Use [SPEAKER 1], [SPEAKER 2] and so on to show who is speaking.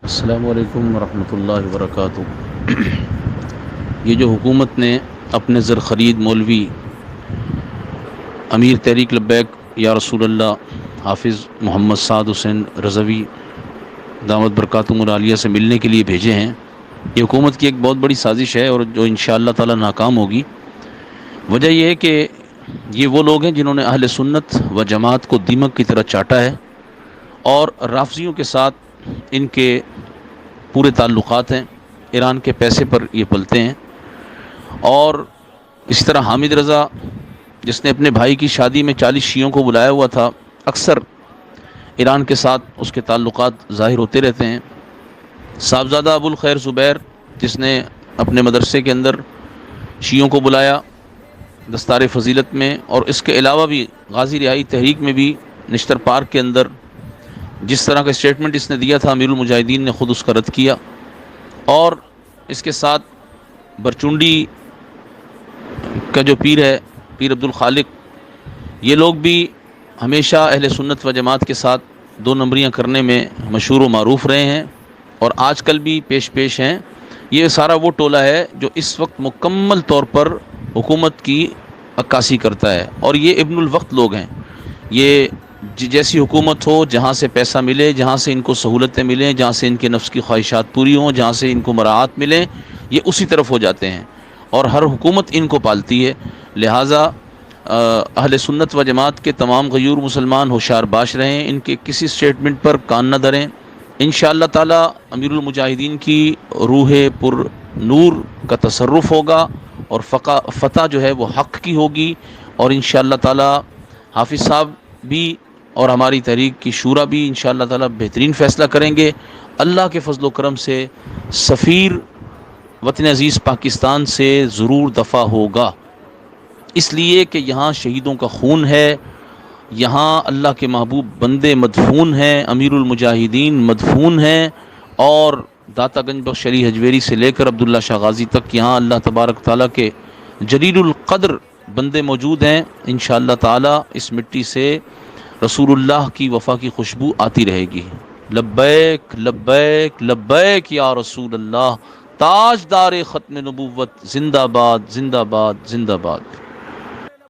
[SPEAKER 1] السلام علیکم ورحمۃ اللہ وبرکاتہ۔ یہ جو حکومت نے اپنے زر خرید مولوی امیر تحریک لبیک یا رسول اللہ حافظ محمد سعد حسین رضوی دامت برکاتہم العالیہ سے ملنے کے لیے بھیجے ہیں، یہ حکومت کی ایک بہت بڑی سازش ہے اور جو انشاءاللہ تعالی ناکام ہوگی۔ وجہ یہ ہے کہ یہ وہ لوگ ہیں جنہوں نے اہل سنت و جماعت کو دیمک کی طرح چاٹا ہے، اور رافضیوں کے ساتھ ان کے پورے تعلقات ہیں، ایران کے پیسے پر یہ پلتے ہیں۔ اور اسی طرح حامد رضا جس نے اپنے بھائی کی شادی میں 40 شیعوں کو بلایا ہوا تھا، اکثر ایران کے ساتھ اس کے تعلقات ظاہر ہوتے رہتے ہیں۔ صاحبزادہ ابو الخیر زبیر جس نے اپنے مدرسے کے اندر شیعوں کو بلایا دستار فضیلت میں، اور اس کے علاوہ بھی غازی رہائی تحریک میں بھی نشتر پارک کے اندر جس طرح کا اسٹیٹمنٹ اس نے دیا تھا، امیر المجاہدین نے خود اس کا رد کیا۔ اور اس کے ساتھ برچونڈی کا جو پیر ہے، پیر عبد الخالق، یہ لوگ بھی ہمیشہ اہل سنت و جماعت کے ساتھ دو نمبریاں کرنے میں مشہور و معروف رہے ہیں، اور آج کل بھی پیش ہیں۔ یہ سارا وہ ٹولہ ہے جو اس وقت مکمل طور پر حکومت کی عکاسی کرتا ہے، اور یہ ابن الوقت لوگ ہیں۔ یہ جیسی حکومت ہو، جہاں سے پیسہ ملے، جہاں سے ان کو سہولتیں ملیں، جہاں سے ان کے نفس کی خواہشات پوری ہوں، جہاں سے ان کو مراعات ملیں، یہ اسی طرف ہو جاتے ہیں، اور ہر حکومت ان کو پالتی ہے۔ لہٰذا اہل سنت و جماعت کے تمام غیور مسلمان ہوشیار باش رہیں، ان کے کسی سٹیٹمنٹ پر کان نہ دھریں۔ انشاءاللہ تعالی امیر المجاہدین کی روح پر نور کا تصرف ہوگا، اور فتح جو ہے وہ حق کی ہوگی، اور انشاءاللہ تعالی حافظ صاحب بھی اور ہماری تحریک کی شورا بھی انشاءاللہ تعالی بہترین فیصلہ کریں گے۔ اللہ کے فضل و کرم سے سفیر وطن عزیز پاکستان سے ضرور دفع ہوگا، اس لیے کہ یہاں شہیدوں کا خون ہے، یہاں اللہ کے محبوب بندے مدفون ہیں، امیر المجاہدین مدفون ہیں، اور داتا گنج بخش علی حجویری سے لے کر عبداللہ شاہ غازی تک یہاں اللہ تبارک تعالیٰ کے جلیل القدر بندے موجود ہیں۔ انشاءاللہ تعالی اس مٹی سے رسول اللہ کی وفا کی خوشبو آتی رہے گی۔ لبیک لبیک لبیک یا رسول اللہ، تاجدار ختم نبوت، زندہ باد زندہ باد زندہ باد۔